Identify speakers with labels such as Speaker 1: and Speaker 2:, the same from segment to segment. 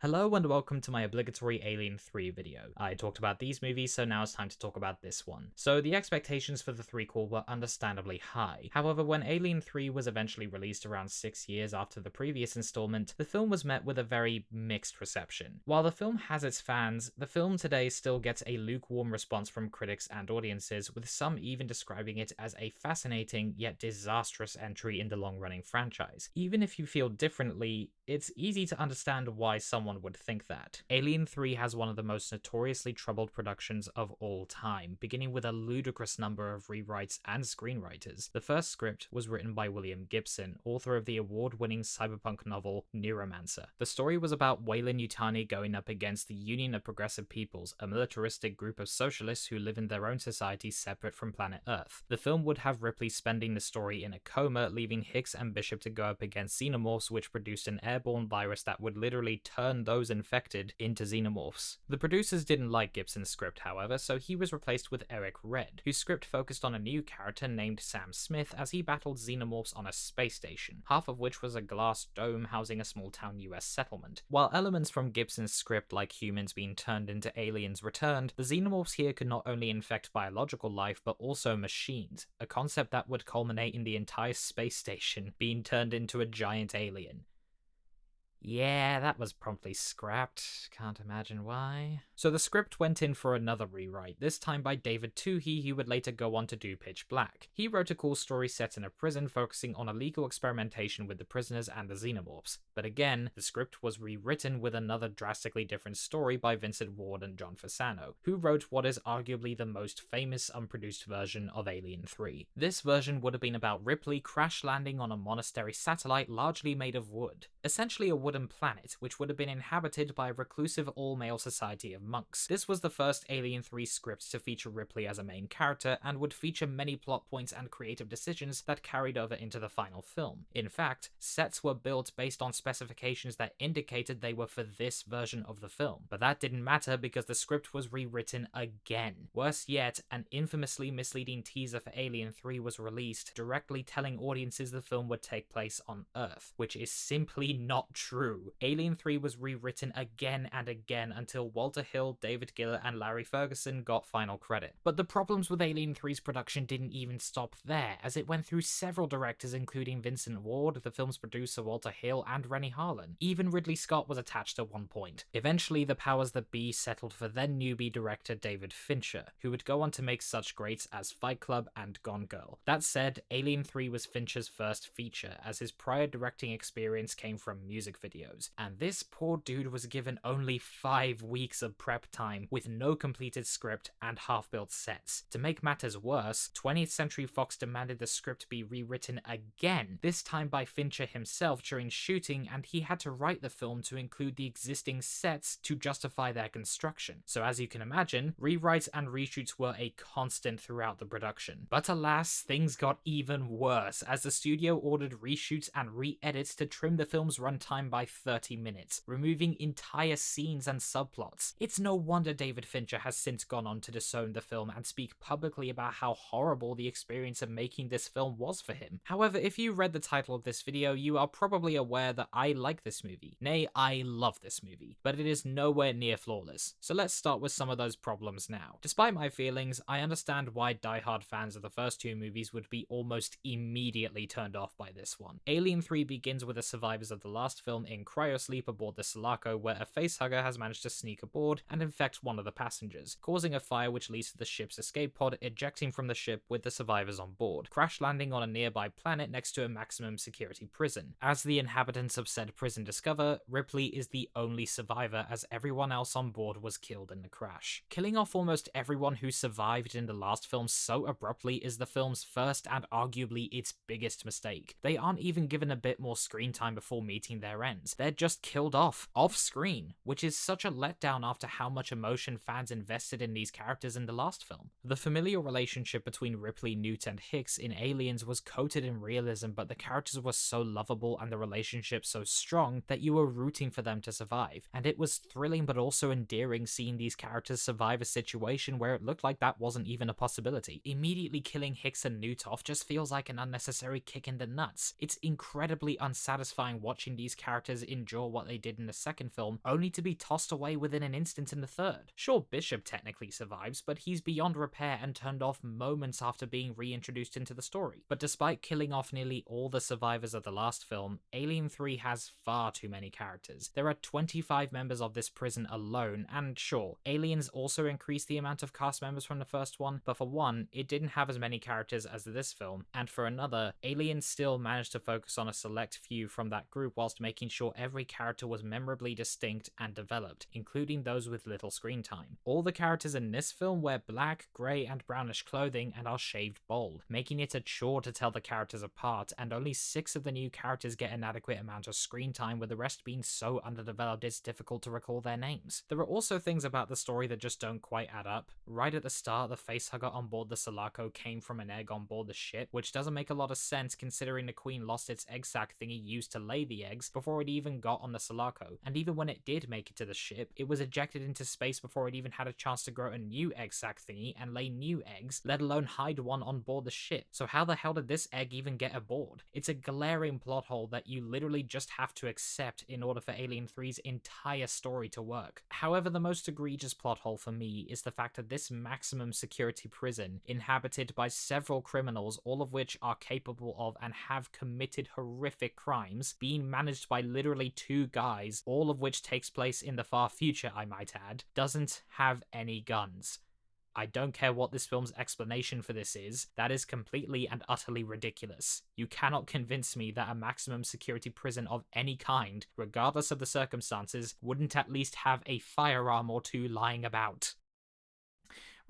Speaker 1: Hello and welcome to my obligatory Alien 3 video. I talked about these movies, so now it's time to talk about this one. So the expectations for the threequel were understandably high. However, when Alien 3 was eventually released around 6 years after the previous installment, the film was met with a very mixed reception. While the film has its fans, the film today still gets a lukewarm response from critics and audiences, with some even describing it as a fascinating yet disastrous entry in the long-running franchise. Even if you feel differently, it's easy to understand why someone would think that. Alien 3 has one of the most notoriously troubled productions of all time, beginning with a ludicrous number of rewrites and screenwriters. The first script was written by William Gibson, author of the award-winning cyberpunk novel Neuromancer. The story was about Weyland-Yutani going up against the Union of Progressive Peoples, a militaristic group of socialists who live in their own society separate from planet Earth. The film would have Ripley spending the story in a coma, leaving Hicks and Bishop to go up against xenomorphs, which produced an airborne virus that would literally turn those infected into xenomorphs. The producers didn't like Gibson's script, however, so he was replaced with Eric Red, whose script focused on a new character named Sam Smith as he battled xenomorphs on a space station, half of which was a glass dome housing a small-town US settlement. While elements from Gibson's script, like humans being turned into aliens, returned, the xenomorphs here could not only infect biological life but also machines, a concept that would culminate in the entire space station being turned into a giant alien. Yeah, that was promptly scrapped. Can't imagine why. So the script went in for another rewrite, this time by David Twohy, who would later go on to do Pitch Black. He wrote a cool story set in a prison focusing on illegal experimentation with the prisoners and the xenomorphs. But again, the script was rewritten with another drastically different story by Vincent Ward and John Fasano, who wrote what is arguably the most famous unproduced version of Alien 3. This version would have been about Ripley crash landing on a monastery satellite largely made of wood. Essentially a wooden planet, which would have been inhabited by a reclusive all-male society of monks. This was the first Alien 3 script to feature Ripley as a main character, and would feature many plot points and creative decisions that carried over into the final film. In fact, sets were built based on specifications that indicated they were for this version of the film, but that didn't matter because the script was rewritten again. Worse yet, an infamously misleading teaser for Alien 3 was released, directly telling audiences the film would take place on Earth, which is simply not true. Alien 3 was rewritten again and again until Walter Hill, David Giller, and Larry Ferguson got final credit. But the problems with Alien 3's production didn't even stop there, as it went through several directors including Vincent Ward, the film's producer Walter Hill, and Rennie Harlan. Even Ridley Scott was attached at one point. Eventually, the powers that be settled for then newbie director David Fincher, who would go on to make such greats as Fight Club and Gone Girl. That said, Alien 3 was Fincher's first feature, as his prior directing experience came from music videos, and this poor dude was given only 5 weeks of prep time with no completed script and half-built sets. To make matters worse, 20th Century Fox demanded the script be rewritten again, this time by Fincher himself during shooting, and he had to write the film to include the existing sets to justify their construction. So as you can imagine, rewrites and reshoots were a constant throughout the production. But alas, things got even worse, as the studio ordered reshoots and re-edits to trim the film's runtime by 30 minutes, removing entire scenes and subplots. It's no wonder David Fincher has since gone on to disown the film and speak publicly about how horrible the experience of making this film was for him. However, if you read the title of this video, you are probably aware that I like this movie. Nay, I love this movie, but it is nowhere near flawless. So let's start with some of those problems now. Despite my feelings, I understand why die-hard fans of the first two movies would be almost immediately turned off by this one. Alien 3 begins with the survivors of the last film in cryosleep aboard the Sulaco, where a facehugger has managed to sneak aboard and infect one of the passengers, causing a fire which leads to the ship's escape pod ejecting from the ship with the survivors on board, crash landing on a nearby planet next to a maximum security prison. As the inhabitants of said prison discover, Ripley is the only survivor, as everyone else on board was killed in the crash. Killing off almost everyone who survived in the last film so abruptly is the film's first and arguably its biggest mistake. They aren't even given a bit more screen time before meeting their ends. They're just killed off screen, which is such a letdown after how much emotion fans invested in these characters in the last film. The familial relationship between Ripley, Newt, and Hicks in Aliens was coated in realism, but the characters were so lovable and the relationship so strong that you were rooting for them to survive. And it was thrilling but also endearing seeing these characters survive a situation where it looked like that wasn't even a possibility. Immediately killing Hicks and Newt off just feels like an unnecessary kick in the nuts. It's incredibly unsatisfying watching these characters characters endure what they did in the second film, only to be tossed away within an instant in the third. Sure, Bishop technically survives, but he's beyond repair and turned off moments after being reintroduced into the story. But despite killing off nearly all the survivors of the last film, Alien 3 has far too many characters. There are 25 members of this prison alone, and sure, Aliens also increased the amount of cast members from the first one, but for one, it didn't have as many characters as this film, and for another, Aliens still managed to focus on a select few from that group whilst making sure every character was memorably distinct and developed, including those with little screen time. All the characters in this film wear black, grey, and brownish clothing and are shaved bald, making it a chore to tell the characters apart, and only 6 of the new characters get an adequate amount of screen time, with the rest being so underdeveloped it's difficult to recall their names. There are also things about the story that just don't quite add up. Right at the start, the facehugger on board the Sulaco came from an egg on board the ship, which doesn't make a lot of sense considering the Queen lost its egg sac thingy used to lay the eggs before it even got on the Sulaco, and even when it did make it to the ship, it was ejected into space before it even had a chance to grow a new egg sac thingy and lay new eggs, let alone hide one on board the ship. So how the hell did this egg even get aboard? It's a glaring plot hole that you literally just have to accept in order for Alien 3's entire story to work. However, the most egregious plot hole for me is the fact that this maximum security prison, inhabited by several criminals, all of which are capable of and have committed horrific crimes, being managed by literally 2 guys, all of which takes place in the far future, I might add, doesn't have any guns. I don't care what this film's explanation for this is, that is completely and utterly ridiculous. You cannot convince me that a maximum security prison of any kind, regardless of the circumstances, wouldn't at least have a firearm or 2 lying about.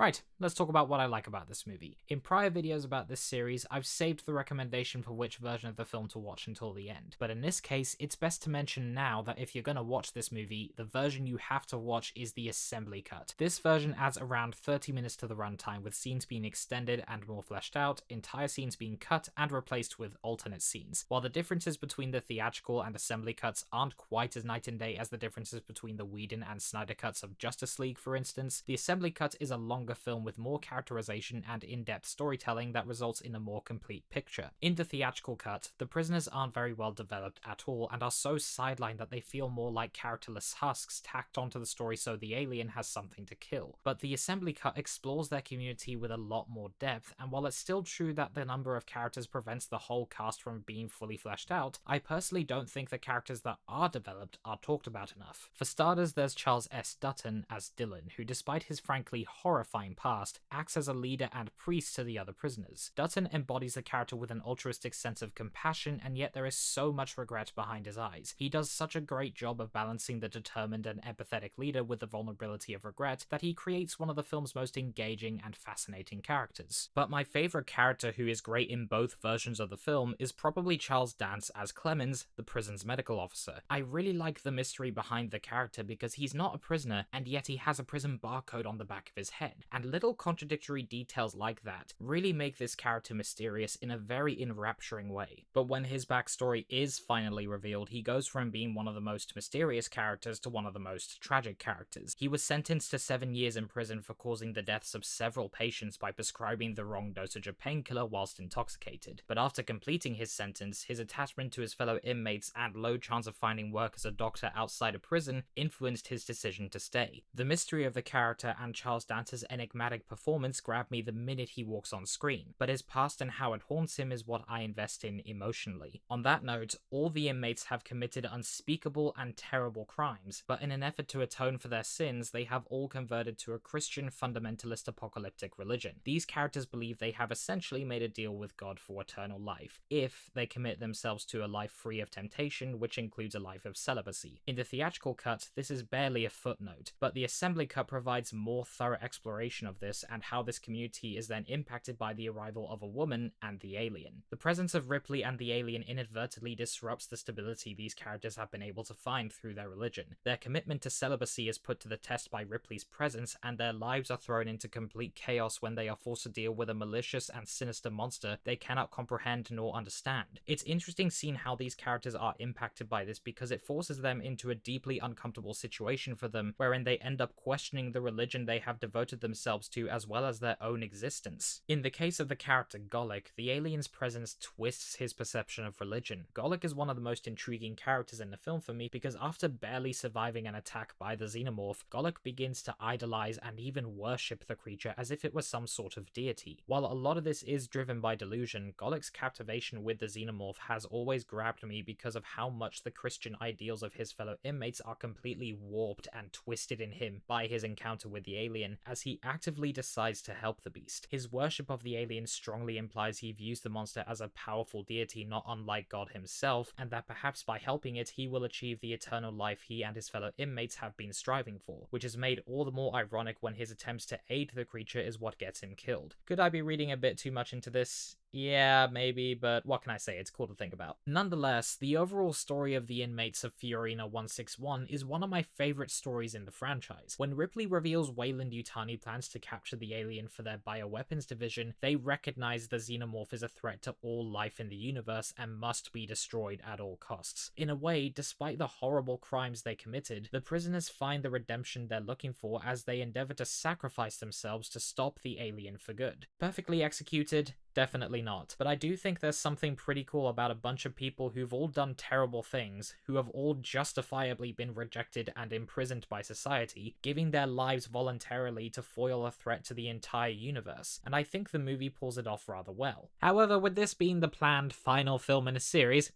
Speaker 1: Right, let's talk about what I like about this movie. In prior videos about this series, I've saved the recommendation for which version of the film to watch until the end, but in this case, it's best to mention now that if you're gonna watch this movie, the version you have to watch is the assembly cut. This version adds around 30 minutes to the runtime, with scenes being extended and more fleshed out, entire scenes being cut and replaced with alternate scenes. While the differences between the theatrical and assembly cuts aren't quite as night and day as the differences between the Whedon and Snyder cuts of Justice League, for instance, the assembly cut is a longer film with more characterization and in-depth storytelling that results in a more complete picture. In the theatrical cut, the prisoners aren't very well developed at all and are so sidelined that they feel more like characterless husks tacked onto the story so the alien has something to kill. But the assembly cut explores their community with a lot more depth, and while it's still true that the number of characters prevents the whole cast from being fully fleshed out, I personally don't think the characters that are developed are talked about enough. For starters, there's Charles S. Dutton as Dylan, who despite his frankly horrifying past, acts as a leader and priest to the other prisoners. Dutton embodies the character with an altruistic sense of compassion, and yet there is so much regret behind his eyes. He does such a great job of balancing the determined and empathetic leader with the vulnerability of regret that he creates one of the film's most engaging and fascinating characters. But my favourite character who is great in both versions of the film is probably Charles Dance as Clemens, the prison's medical officer. I really like the mystery behind the character because he's not a prisoner, and yet he has a prison barcode on the back of his head, and little contradictory details like that really make this character mysterious in a very enrapturing way. But when his backstory is finally revealed, he goes from being one of the most mysterious characters to one of the most tragic characters. He was sentenced to 7 years in prison for causing the deaths of several patients by prescribing the wrong dosage of painkiller whilst intoxicated. But after completing his sentence, his attachment to his fellow inmates and low chance of finding work as a doctor outside of prison influenced his decision to stay. The mystery of the character and Charles Dance's enigmatic performance grabbed me the minute he walks on screen, but his past and how it haunts him is what I invest in emotionally. On that note, all the inmates have committed unspeakable and terrible crimes, but in an effort to atone for their sins, they have all converted to a Christian fundamentalist apocalyptic religion. These characters believe they have essentially made a deal with God for eternal life, if they commit themselves to a life free of temptation, which includes a life of celibacy. In the theatrical cut, this is barely a footnote, but the assembly cut provides more thorough exploration of this and how this community is then impacted by the arrival of a woman and the alien. The presence of Ripley and the alien inadvertently disrupts the stability these characters have been able to find through their religion. Their commitment to celibacy is put to the test by Ripley's presence, and their lives are thrown into complete chaos when they are forced to deal with a malicious and sinister monster they cannot comprehend nor understand. It's interesting seeing how these characters are impacted by this because it forces them into a deeply uncomfortable situation for them, wherein they end up questioning the religion they have devoted themselves to as well as their own existence. In the case of the character Golek, the alien's presence twists his perception of religion. Golek is one of the most intriguing characters in the film for me because after barely surviving an attack by the xenomorph, Golek begins to idolize and even worship the creature as if it was some sort of deity. While a lot of this is driven by delusion, Golek's captivation with the xenomorph has always grabbed me because of how much the Christian ideals of his fellow inmates are completely warped and twisted in him by his encounter with the alien, as he actively decides to help the beast. His worship of the alien strongly implies he views the monster as a powerful deity not unlike God himself, and that perhaps by helping it he will achieve the eternal life he and his fellow inmates have been striving for, which is made all the more ironic when his attempts to aid the creature is what gets him killed. Could I be reading a bit too much into this? Yeah, maybe, but what can I say, it's cool to think about. Nonetheless, the overall story of the inmates of Fiorina 161 is one of my favorite stories in the franchise. When Ripley reveals Weyland-Yutani plans to capture the alien for their bioweapons division, they recognize the xenomorph is a threat to all life in the universe and must be destroyed at all costs. In a way, despite the horrible crimes they committed, the prisoners find the redemption they're looking for as they endeavor to sacrifice themselves to stop the alien for good. Perfectly executed? Definitely not. But I do think there's something pretty cool about a bunch of people who've all done terrible things, who have all justifiably been rejected and imprisoned by society, giving their lives voluntarily to foil a threat to the entire universe, and I think the movie pulls it off rather well. However, with this being the planned final film in a series,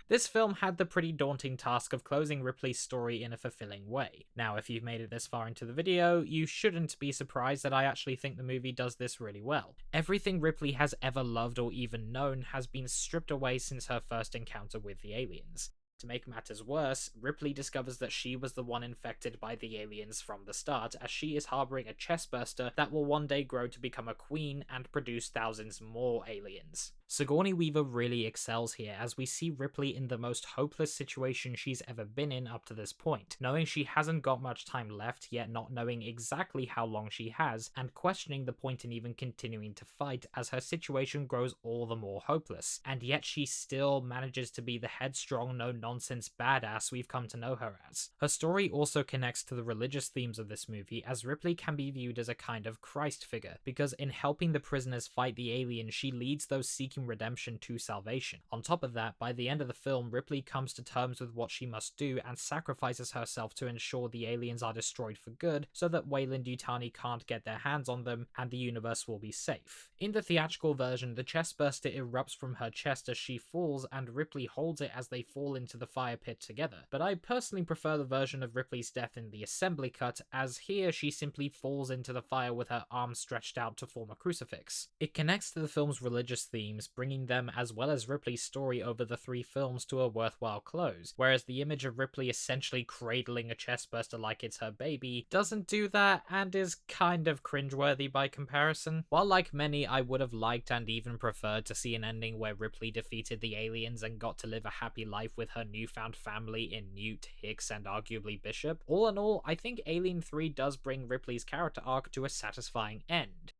Speaker 1: this film had the pretty daunting task of closing Ripley's story in a fulfilling way. Now, if you've made it this far into the video, you shouldn't be surprised that I actually think the movie does this really well. Everything Ripley has ever loved or even known has been stripped away since her first encounter with the aliens. To make matters worse, Ripley discovers that she was the one infected by the aliens from the start, as she is harboring a chestburster that will one day grow to become a queen and produce thousands more aliens. Sigourney Weaver really excels here, as we see Ripley in the most hopeless situation she's ever been in up to this point, knowing she hasn't got much time left, yet not knowing exactly how long she has, and questioning the point in even continuing to fight as her situation grows all the more hopeless, and yet she still manages to be the headstrong, no-nonsense badass we've come to know her as. Her story also connects to the religious themes of this movie, as Ripley can be viewed as a kind of Christ figure, because in helping the prisoners fight the alien, she leads those seeking redemption to salvation. On top of that, by the end of the film, Ripley comes to terms with what she must do and sacrifices herself to ensure the aliens are destroyed for good, so that Weyland-Yutani can't get their hands on them and the universe will be safe. In the theatrical version, the chestburster erupts from her chest as she falls, and Ripley holds it as they fall into the fire pit together. But I personally prefer the version of Ripley's death in the assembly cut, as here she simply falls into the fire with her arms stretched out to form a crucifix. It connects to the film's religious themes, bringing them as well as Ripley's story over the three films to a worthwhile close, whereas the image of Ripley essentially cradling a chestburster like it's her baby doesn't do that and is kind of cringeworthy by comparison. While like many, I would have liked and even preferred to see an ending where Ripley defeated the aliens and got to live a happy life with her newfound family in Newt, Hicks, and arguably Bishop, all in all, I think Alien 3 does bring Ripley's character arc to a satisfying end.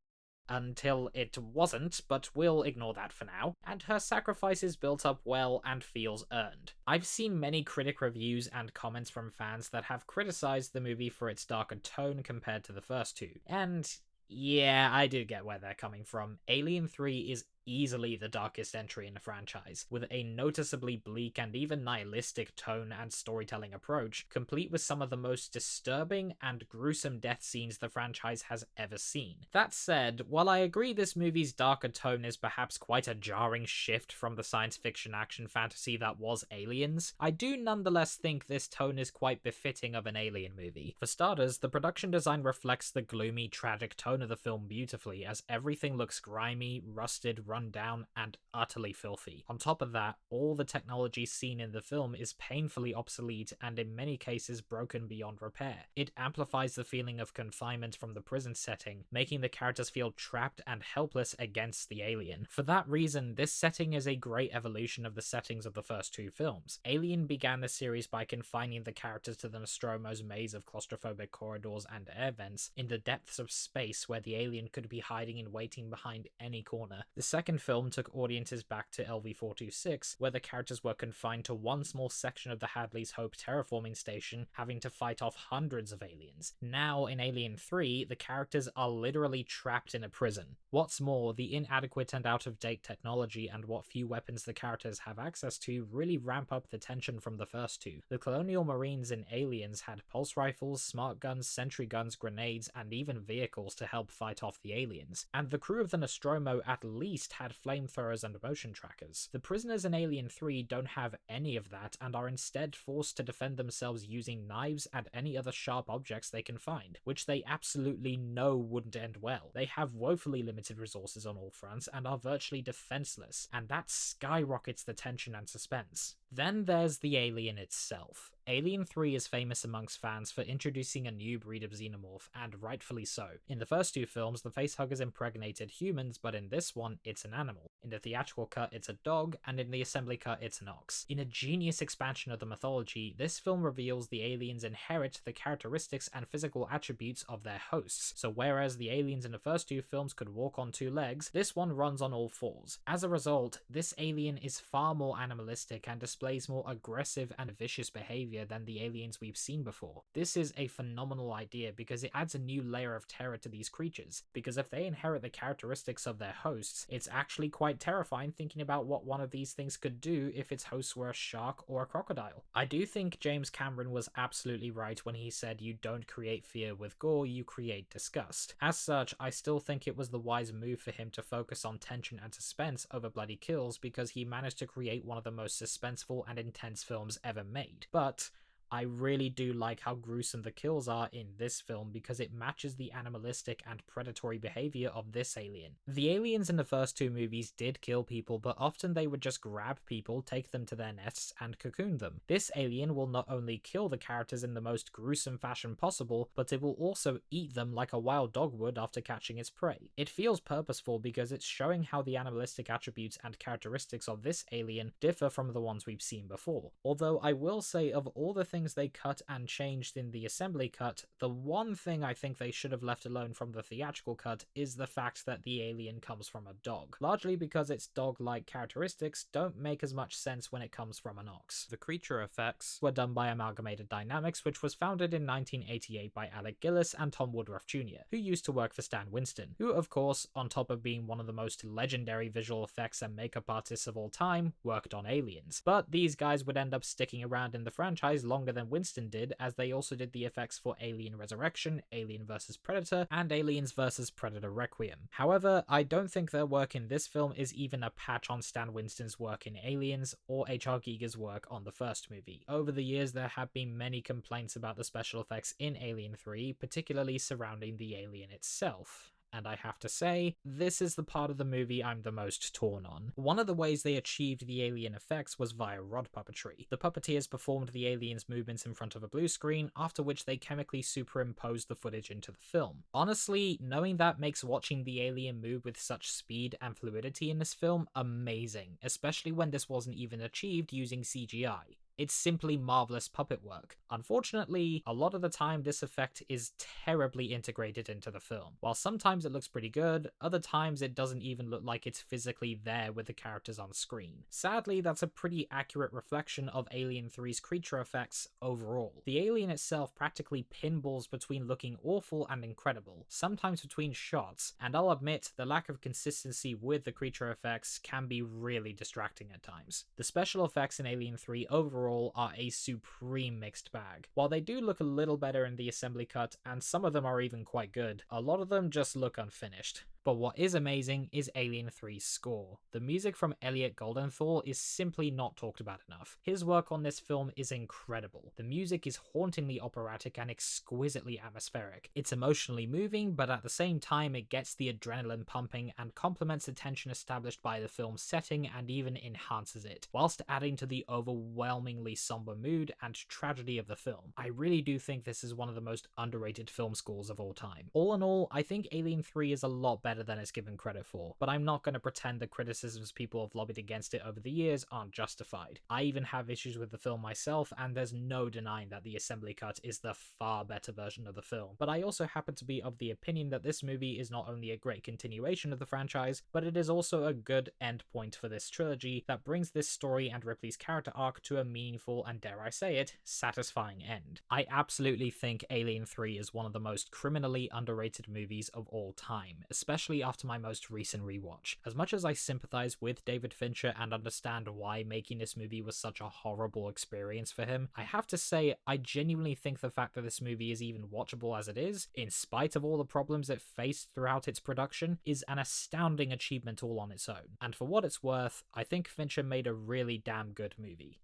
Speaker 1: Until it wasn't, but we'll ignore that for now, and her sacrifice is built up well and feels earned. I've seen many critic reviews and comments from fans that have criticized the movie for its darker tone compared to the first two, and yeah, I do get where they're coming from. Alien 3 is easily the darkest entry in the franchise, with a noticeably bleak and even nihilistic tone and storytelling approach, complete with some of the most disturbing and gruesome death scenes the franchise has ever seen. That said, while I agree this movie's darker tone is perhaps quite a jarring shift from the science fiction action fantasy that was Aliens, I do nonetheless think this tone is quite befitting of an Alien movie. For starters, the production design reflects the gloomy, tragic tone of the film beautifully, as everything looks grimy, rusted, run down, and utterly filthy. On top of that, all the technology seen in the film is painfully obsolete and in many cases broken beyond repair. It amplifies the feeling of confinement from the prison setting, making the characters feel trapped and helpless against the alien. For that reason, this setting is a great evolution of the settings of the first two films. Alien began the series by confining the characters to the Nostromo's maze of claustrophobic corridors and air vents in the depths of space where the alien could be hiding and waiting behind any corner. The second second film took audiences back to LV-426, where the characters were confined to one small section of the Hadley's Hope terraforming station, having to fight off hundreds of aliens. Now, in Alien 3, the characters are literally trapped in a prison. What's more, the inadequate and out-of-date technology and what few weapons the characters have access to really ramp up the tension from the first two. The Colonial Marines in Aliens had pulse rifles, smart guns, sentry guns, grenades, and even vehicles to help fight off the aliens. And the crew of the Nostromo at least had flamethrowers and motion trackers. The prisoners in Alien 3 don't have any of that and are instead forced to defend themselves using knives and any other sharp objects they can find, which they absolutely know wouldn't end well. They have woefully limited resources on all fronts and are virtually defenseless, and that skyrockets the tension and suspense. Then there's the alien itself. Alien 3 is famous amongst fans for introducing a new breed of xenomorph, and rightfully so. In the first two films, the facehuggers impregnated humans, but in this one, it's an animal. In the theatrical cut, it's a dog, and in the assembly cut, it's an ox. In a genius expansion of the mythology, this film reveals the aliens inherit the characteristics and physical attributes of their hosts, so whereas the aliens in the first two films could walk on two legs, this one runs on all fours. As a result, this alien is far more animalistic and displays more aggressive and vicious behavior than the aliens we've seen before. This is a phenomenal idea because it adds a new layer of terror to these creatures, because if they inherit the characteristics of their hosts, it's actually quite terrifying thinking about what one of these things could do if its hosts were a shark or a crocodile. I do think James Cameron was absolutely right when he said you don't create fear with gore, you create disgust. As such, I still think it was the wise move for him to focus on tension and suspense over bloody kills, because he managed to create one of the most suspenseful and intense films ever made. But I really do like how gruesome the kills are in this film because it matches the animalistic and predatory behavior of this alien. The aliens in the first two movies did kill people, but often they would just grab people, take them to their nests, and cocoon them. This alien will not only kill the characters in the most gruesome fashion possible, but it will also eat them like a wild dog would after catching its prey. It feels purposeful because it's showing how the animalistic attributes and characteristics of this alien differ from the ones we've seen before. Although I will say, of all the things they cut and changed in the assembly cut, the one thing I think they should have left alone from the theatrical cut is the fact that the alien comes from a dog, largely because its dog-like characteristics don't make as much sense when it comes from an ox. The creature effects were done by Amalgamated Dynamics, which was founded in 1988 by Alec Gillis and Tom Woodruff Jr., who used to work for Stan Winston, who of course, on top of being one of the most legendary visual effects and makeup artists of all time, worked on Aliens. But these guys would end up sticking around in the franchise longer than Winston did, as they also did the effects for Alien Resurrection, Alien vs Predator, and Aliens vs Predator Requiem. However, I don't think their work in this film is even a patch on Stan Winston's work in Aliens or H.R. Giger's work on the first movie. Over the years, there have been many complaints about the special effects in Alien 3, particularly surrounding the alien itself. And I have to say, this is the part of the movie I'm the most torn on. One of the ways they achieved the alien effects was via rod puppetry. The puppeteers performed the aliens' movements in front of a blue screen, after which they chemically superimposed the footage into the film. Honestly, knowing that makes watching the alien move with such speed and fluidity in this film amazing, especially when this wasn't even achieved using CGI. It's simply marvelous puppet work. Unfortunately, a lot of the time this effect is terribly integrated into the film. While sometimes it looks pretty good, other times it doesn't even look like it's physically there with the characters on screen. Sadly, that's a pretty accurate reflection of Alien 3's creature effects overall. The alien itself practically pinballs between looking awful and incredible, sometimes between shots, and I'll admit the lack of consistency with the creature effects can be really distracting at times. The special effects in Alien 3 overall are a supreme mixed bag. While they do look a little better in the assembly cut, and some of them are even quite good, a lot of them just look unfinished. But what is amazing is Alien 3's score. The music from Elliot Goldenthal is simply not talked about enough. His work on this film is incredible. The music is hauntingly operatic and exquisitely atmospheric. It's emotionally moving, but at the same time it gets the adrenaline pumping and complements the tension established by the film's setting and even enhances it, whilst adding to the overwhelmingly somber mood and tragedy of the film. I really do think this is one of the most underrated film scores of all time. All in all, I think Alien 3 is a lot better better than it's given credit for, but I'm not going to pretend the criticisms people have lobbied against it over the years aren't justified. I even have issues with the film myself, and there's no denying that the assembly cut is the far better version of the film, but I also happen to be of the opinion that this movie is not only a great continuation of the franchise, but it is also a good endpoint for this trilogy that brings this story and Ripley's character arc to a meaningful and, dare I say it, satisfying end. I absolutely think Alien 3 is one of the most criminally underrated movies of all time, especially after my most recent rewatch. As much as I sympathize with David Fincher and understand why making this movie was such a horrible experience for him, I have to say I genuinely think the fact that this movie is even watchable as it is, in spite of all the problems it faced throughout its production, is an astounding achievement all on its own. And for what it's worth, I think Fincher made a really damn good movie.